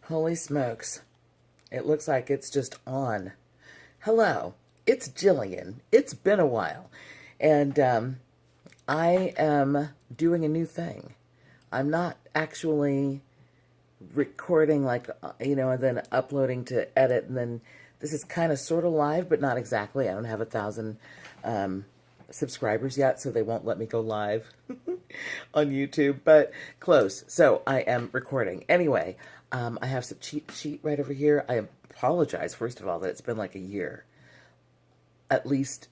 Holy smokes. It looks like it's just on. Hello, it's Jillian. It's been a while. And I am doing a new thing. I'm not actually recording and then uploading to edit. And then this is kind of sort of live, but not exactly. I don't have 1,000 subscribers yet, so they won't let me go live on YouTube, but close. So I am recording. Anyway, I have some cheat sheet right over here. I apologize, first of all, that it's been like a year. At least,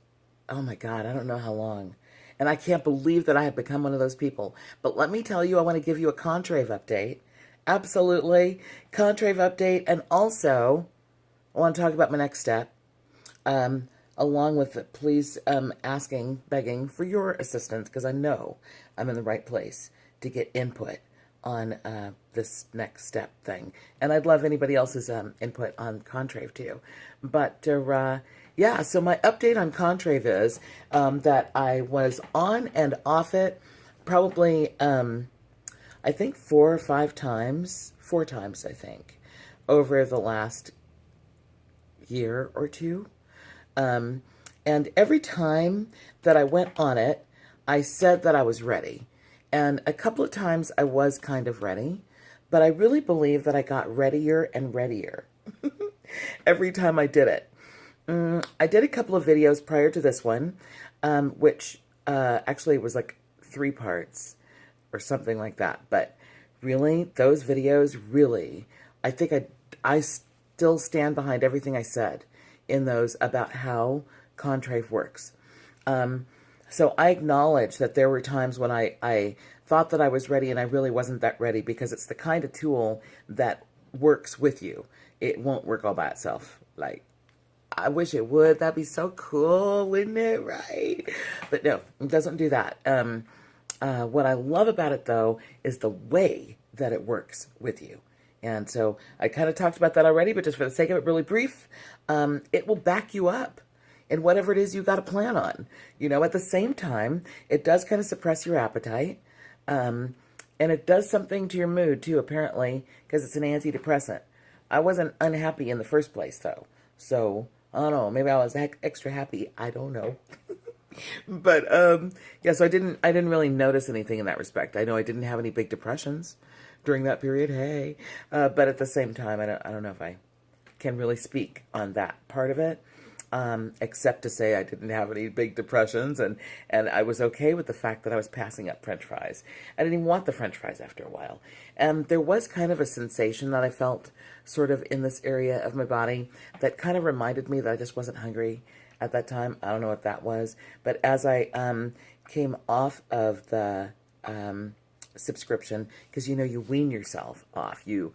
oh my God, I don't know how long. And I can't believe that I have become one of those people. But let me tell you, I want to give you a Contrave update. Absolutely. Contrave update. And also, I want to talk about my next step. Along with it, please begging for your assistance, because I know I'm in the right place to get input on this next step thing. And I'd love anybody else's input on Contrave too. But yeah, so my update on Contrave is that I was on and off it probably, I think 4 or 5 times, 4 times, I think, over the last year or two. And every time that I went on it, I said that I was ready. And a couple of times I was kind of ready, but I really believe that I got readier and readier every time I did it. I did a couple of videos prior to this one, which actually was like 3 parts or something like that. But really, those videos really, I think I still stand behind everything I said in those about how Contrave works. So I acknowledge that there were times when I thought that I was ready and I really wasn't that ready, because it's the kind of tool that works with you. It won't work all by itself. Like, I wish it would. That'd be so cool, wouldn't it? Right? But no, it doesn't do that. What I love about it, though, is the way that it works with you. And so I kind of talked about that already, but just for the sake of it, really brief, it will back you up in whatever it is you got to plan on. You know, at the same time, it does kind of suppress your appetite. And it does something to your mood, too, apparently, because it's an antidepressant. I wasn't unhappy in the first place, though. So, I don't know, maybe I was extra happy. I don't know. But, yeah, so I didn't really notice anything in that respect. I know I didn't have any big depressions during that period, hey. But at the same time, I don't know if I can really speak on that part of it, except to say I didn't have any big depressions, and I was okay with the fact that I was passing up French fries. I didn't even want the French fries after a while. And there was kind of a sensation that I felt sort of in this area of my body that kind of reminded me that I just wasn't hungry at that time. I don't know what that was. But as I came off of the subscription, because you know you wean yourself off. You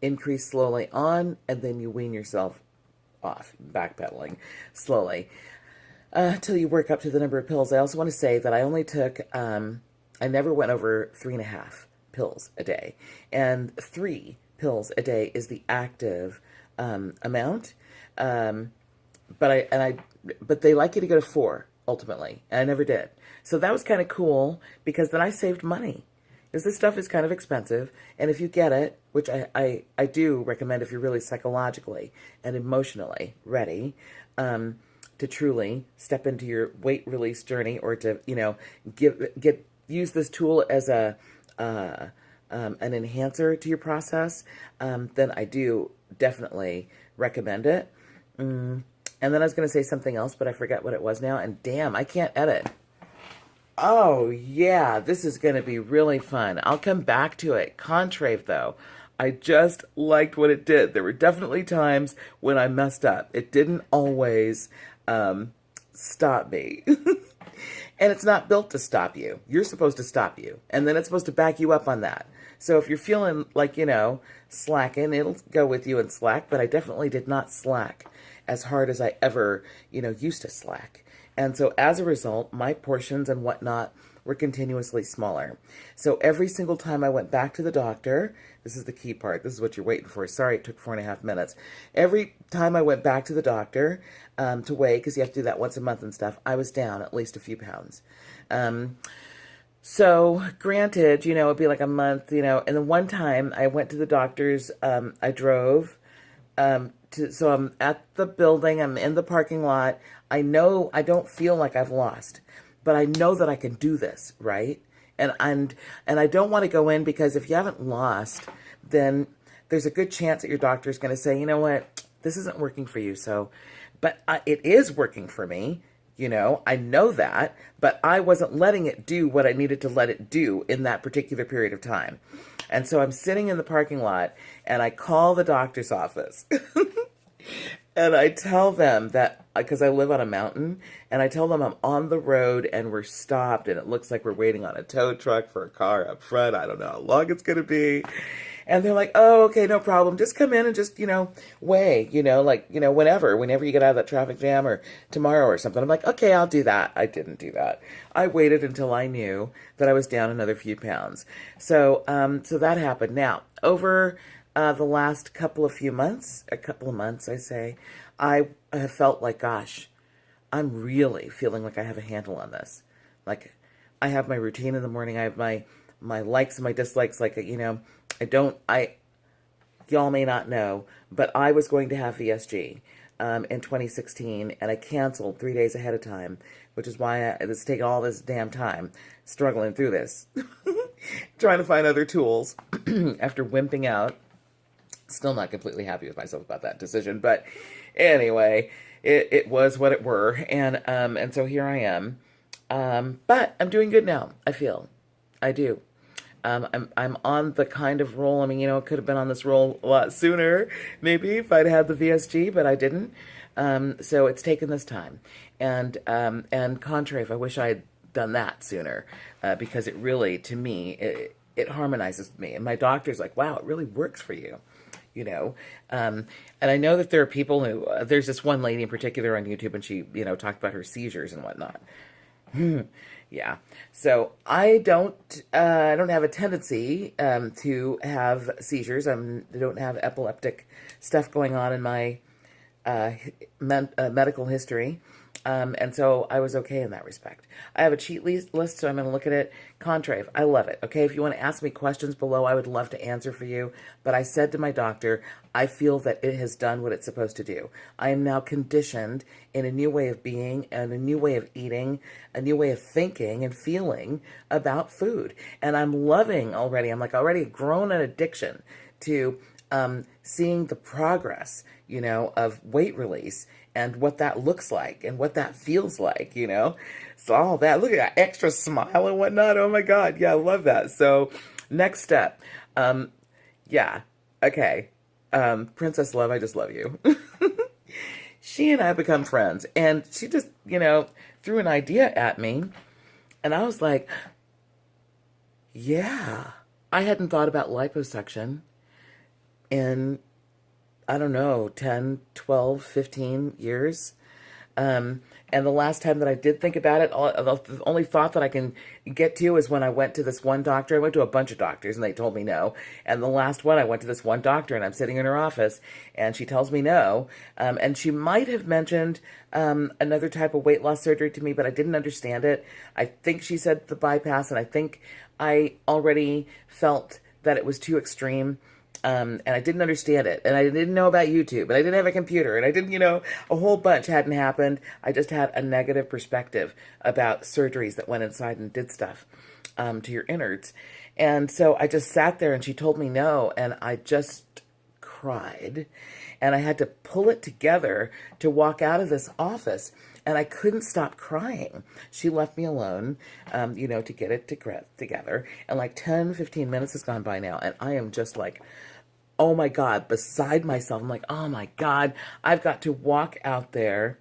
increase slowly on, and then you wean yourself off, backpedaling slowly till you work up to the number of pills. I also want to say that I only took, I never went over 3.5 pills a day, and 3 pills a day is the active amount. But they like you to go to 4 ultimately, and I never did. So that was kind of cool, because then I saved money. Because this stuff is kind of expensive, and if you get it, which I do recommend if you're really psychologically and emotionally ready to truly step into your weight release journey, or to, you know, use this tool as an enhancer to your process, then I do definitely recommend it. And then I was going to say something else, but I forget what it was now, and damn, I can't edit. Oh, yeah, this is going to be really fun. I'll come back to it. Contrave, though, I just liked what it did. There were definitely times when I messed up. It didn't always stop me. And it's not built to stop you. You're supposed to stop you. And then it's supposed to back you up on that. So if you're feeling like, you know, slacking, it'll go with you and slack. But I definitely did not slack as hard as I ever, you know, used to slack. And so as a result, my portions and whatnot were continuously smaller. So every single time I went back to the doctor, this is the key part, this is what you're waiting for. Sorry it took 4.5 minutes. Every time I went back to the doctor to weigh, because you have to do that once a month and stuff, I was down at least a few pounds. So granted, it'd be like a month, and then one time I went to the doctor's, I drove, so I'm at the building, I'm in the parking lot. I know I don't feel like I've lost, but I know that I can do this, right? And I don't want to go in because if you haven't lost, then there's a good chance that your doctor is going to say, you know what, this isn't working for you. So, but it is working for me. I know that, but I wasn't letting it do what I needed to let it do in that particular period of time. And so I'm sitting in the parking lot and I call the doctor's office and I tell them that, because I live on a mountain, and I tell them I'm on the road and we're stopped and it looks like we're waiting on a tow truck for a car up front. I don't know how long it's going to be. And they're like, oh, okay, no problem. Just come in and just, weigh, whenever you get out of that traffic jam or tomorrow or something. I'm like, okay, I'll do that. I didn't do that. I waited until I knew that I was down another few pounds. So, so that happened. Now, over the last a couple of months, I say, I have felt like, gosh, I'm really feeling like I have a handle on this. Like, I have my routine in the morning. I have my likes and my dislikes. Like, y'all may not know, but I was going to have VSG in 2016, and I canceled 3 days ahead of time, which is why it's taken all this damn time struggling through this, trying to find other tools after wimping out. Still not completely happy with myself about that decision, but anyway, it was what it were, and so here I am. But I'm doing good now. I feel, I do. I'm on the kind of roll. I mean, it could have been on this roll a lot sooner, maybe, if I'd had the VSG, but I didn't. So it's taken this time, and Contrave, I wish I had done that sooner, because it really, to me, it harmonizes with me, and my doctor's like, wow, it really works for you. And I know that there are people who, there's this one lady in particular on YouTube, and she, talked about her seizures and whatnot. Yeah. So I don't have a tendency, to have seizures. I don't have epileptic stuff going on in my, medical history. And so I was okay in that respect. I have a cheat list, so I'm going to look at it. Contrave, I love it. Okay, if you want to ask me questions below, I would love to answer for you. But I said to my doctor, I feel that it has done what it's supposed to do. I am now conditioned in a new way of being and a new way of eating, a new way of thinking and feeling about food. And I'm loving already. I'm like already grown an addiction to seeing the progress, of weight release and what that looks like and what that feels like, So all that, look at that extra smile and whatnot. Oh my God. Yeah, I love that. So next step. Yeah. Okay. Princess Love, I just love you. She and I have become friends, and she just, threw an idea at me, and I was like, yeah, I hadn't thought about liposuction in, I don't know, 10, 12, 15 years. And the last time that I did think about it, the only thought that I can get to is when I went to this one doctor. I went to a bunch of doctors and they told me no. And the last one, I went to this one doctor and I'm sitting in her office and she tells me no. And she might have mentioned another type of weight loss surgery to me, but I didn't understand it. I think she said the bypass, and I think I already felt that it was too extreme. And I didn't understand it, and I didn't know about YouTube, and I didn't have a computer, and I didn't, a whole bunch hadn't happened. I just had a negative perspective about surgeries that went inside and did stuff to your innards. And so I just sat there, and she told me no, and I just cried, and I had to pull it together to walk out of this office, and I couldn't stop crying. She left me alone, to get it together, and like 10, 15 minutes has gone by now, and I am just like, oh my God, beside myself. I'm like, oh my God, I've got to walk out there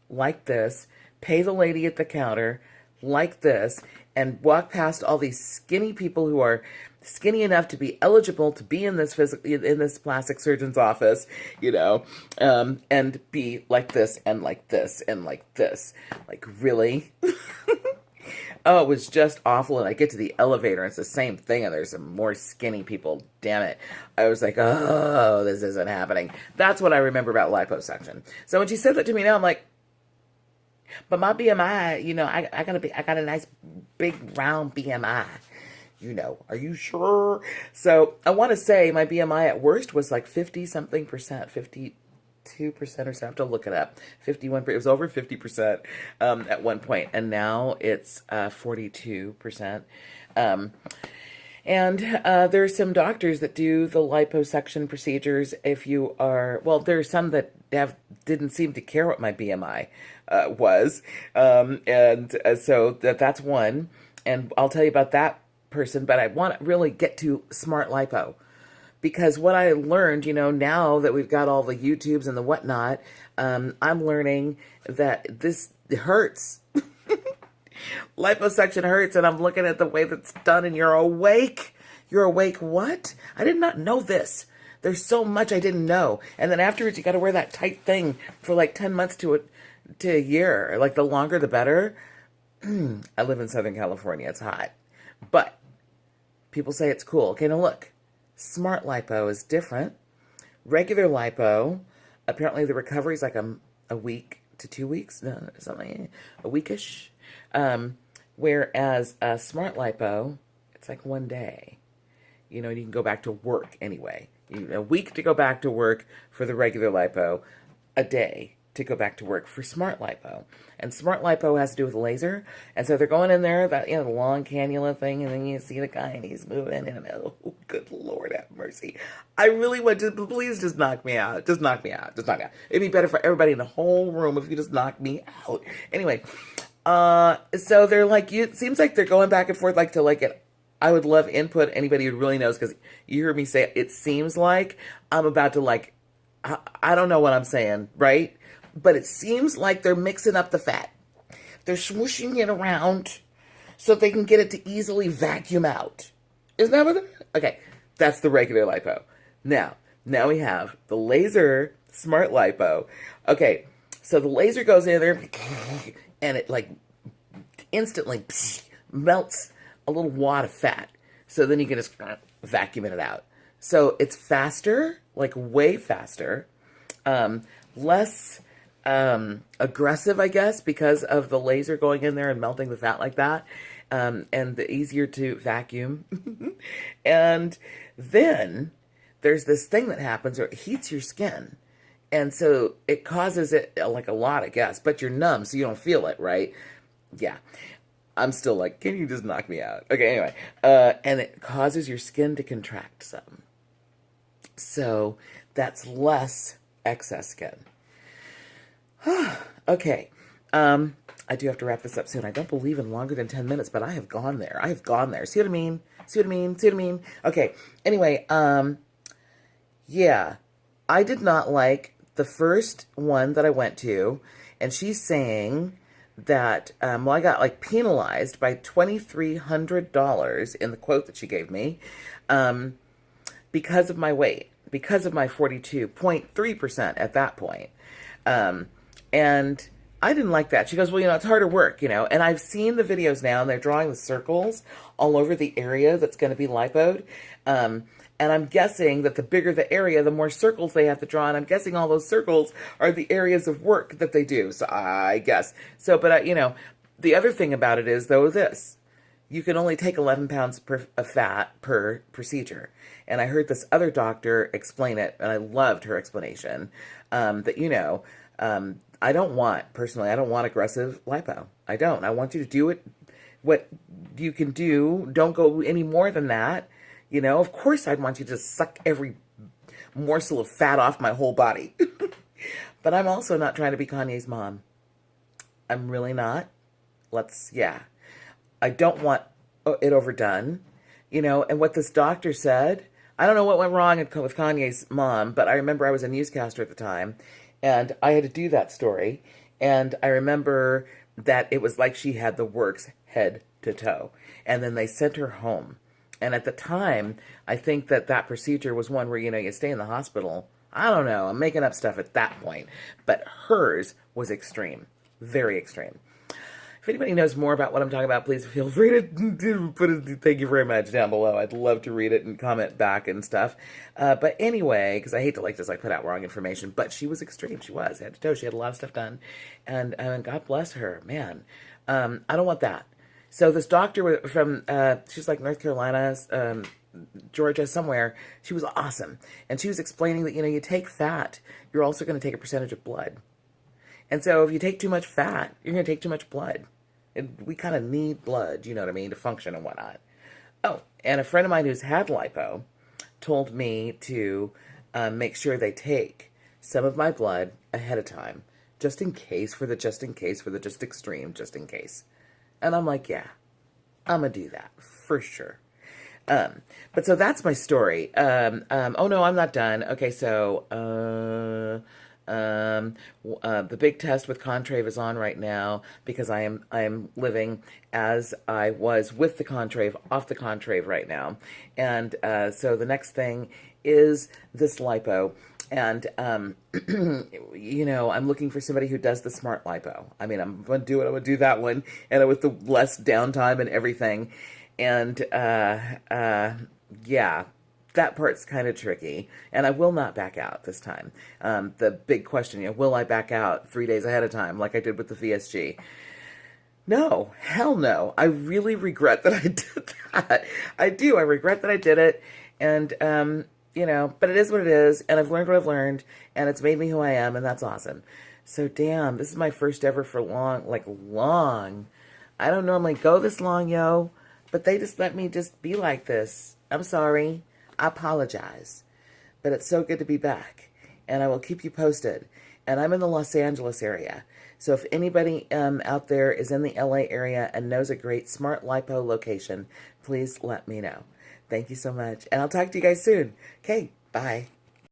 like this, pay the lady at the counter like this, and walk past all these skinny people who are skinny enough to be eligible to be in this plastic surgeon's office, and be like this and like this and like this. Like, really? Oh, it was just awful. And I get to the elevator and it's the same thing. And there's some more skinny people. Damn it. I was like, oh, this isn't happening. That's what I remember about liposuction. So when she said that to me now, I'm like, But my BMI, I got a nice big round BMI. Are you sure? So I want to say my BMI at worst was like 50 something percent, 52% or so. I have to look it up. 51%. It was over 50% at one point, and now it's 42%. And there's some doctors that do the liposuction procedures. If you are, well, there's some that didn't seem to care what my BMI was, and so that's one. And I'll tell you about that person. But I want to really get to smart lipo, because what I learned, now that we've got all the YouTubes and the whatnot, I'm learning that this hurts. Liposuction hurts, and I'm looking at the way that's done, and you're awake. You're awake what? I did not know this. There's so much I didn't know. And then afterwards, you got to wear that tight thing for like 10 months to a year. Like, the longer, the better. I live in Southern California. It's hot. But people say it's cool. Okay, now look. Smart lipo is different. Regular lipo, apparently the recovery is like a week to 2 weeks. No, something, a weekish. Whereas smart lipo, it's like 1 day. You can go back to work anyway. A week to go back to work for the regular lipo, a day to go back to work for smart lipo. And smart lipo has to do with laser. And so they're going in there, that the long cannula thing, and then you see the guy and he's moving, and oh, good Lord have mercy. I really want to, please just knock me out. Just knock me out. Just knock me out. It'd be better for everybody in the whole room if you just knock me out. Anyway, so they're like, it seems like they're going back and forth, like to like it. I would love input. Anybody who really knows, because you heard me say it seems like I'm about to like, I don't know what I'm saying, right? But it seems like they're mixing up the fat. They're swooshing it around so they can get it to easily vacuum out. Isn't that what it is? Okay, that's the regular lipo. Now we have the laser smart lipo. Okay, so the laser goes in there and it like instantly melts a little wad of fat. So then you can just vacuum it out. So it's faster, like way faster, less aggressive, I guess, because of the laser going in there and melting the fat like that, and the easier to vacuum. And then there's this thing that happens where it heats your skin. And so it causes it like a lot, I guess, but you're numb, so you don't feel it, right? Yeah. I'm still like, can you just knock me out? Okay, anyway. And it causes your skin to contract some. So that's less excess skin. Okay. I do have to wrap this up soon. I don't believe in longer than 10 minutes, but I have gone there. I have gone there. See what I mean? See what I mean? See what I mean? Okay. Anyway, yeah. I did not like the first one that I went to, and she's saying that, well, I got like penalized by $2,300 in the quote that she gave me, because of my weight, because of my 42.3% at that point. And I didn't like that. She goes, well, it's harder work, and I've seen the videos now, and they're drawing the circles all over the area that's going to be lipoed. And I'm guessing that the bigger the area, the more circles they have to draw. And I'm guessing all those circles are the areas of work that they do. So I guess. So, but, the other thing about it is, though, this. You can only take 11 pounds of fat per procedure. And I heard this other doctor explain it, and I loved her explanation, that, I don't want aggressive lipo. I don't. I want you to do it, what you can do. Don't go any more than that. Of course I'd want you to suck every morsel of fat off my whole body. But I'm also not trying to be Kanye's mom. I'm really not. I don't want it overdone. And what this doctor said, I don't know what went wrong with Kanye's mom, but I remember I was a newscaster at the time, and I had to do that story. And I remember that it was like she had the works head to toe. And then they sent her home. And at the time, I think that procedure was one where, you stay in the hospital. I don't know. I'm making up stuff at that point. But hers was extreme. Very extreme. If anybody knows more about what I'm talking about, please feel free to put it, thank you very much down below. I'd love to read it and comment back and stuff. But anyway, because I hate to just put out wrong information, but she was extreme. She was head to toe. She had a lot of stuff done, and God bless her, man. I don't want that. So this doctor from, she's like North Carolina, Georgia, somewhere. She was awesome. And she was explaining that, you take fat, you're also going to take a percentage of blood. And so if you take too much fat, you're going to take too much blood. And we kind of need blood, you know what I mean, to function and whatnot. Oh, and a friend of mine who's had lipo told me to make sure they take some of my blood ahead of time, just in case, for the just in case, for the just extreme, just in case. And I'm like, yeah, I'm going to do that for sure. But so that's my story. Oh no, I'm not done. Okay, so, the big test with Contrave is on right now because I am living as I was with the Contrave, off the Contrave right now. And, so the next thing is this lipo. And, I'm looking for somebody who does the smart lipo. I mean, I'm going to do it. I'm going to do that one. And with the less downtime and everything. And, yeah, that part's kind of tricky. And I will not back out this time. The big question, will I back out 3 days ahead of time like I did with the VSG? No, hell no. I really regret that I did that. I do. I regret that I did it. And, but it is what it is. And I've learned what I've learned. And it's made me who I am. And that's awesome. So, damn, this is my first ever for long. I don't normally go this long, yo. But they just let me just be like this. I'm sorry. I apologize. But it's so good to be back. And I will keep you posted. And I'm in the Los Angeles area. So if anybody out there is in the LA area and knows a great smart lipo location, please let me know. Thank you so much. And I'll talk to you guys soon. Okay, bye.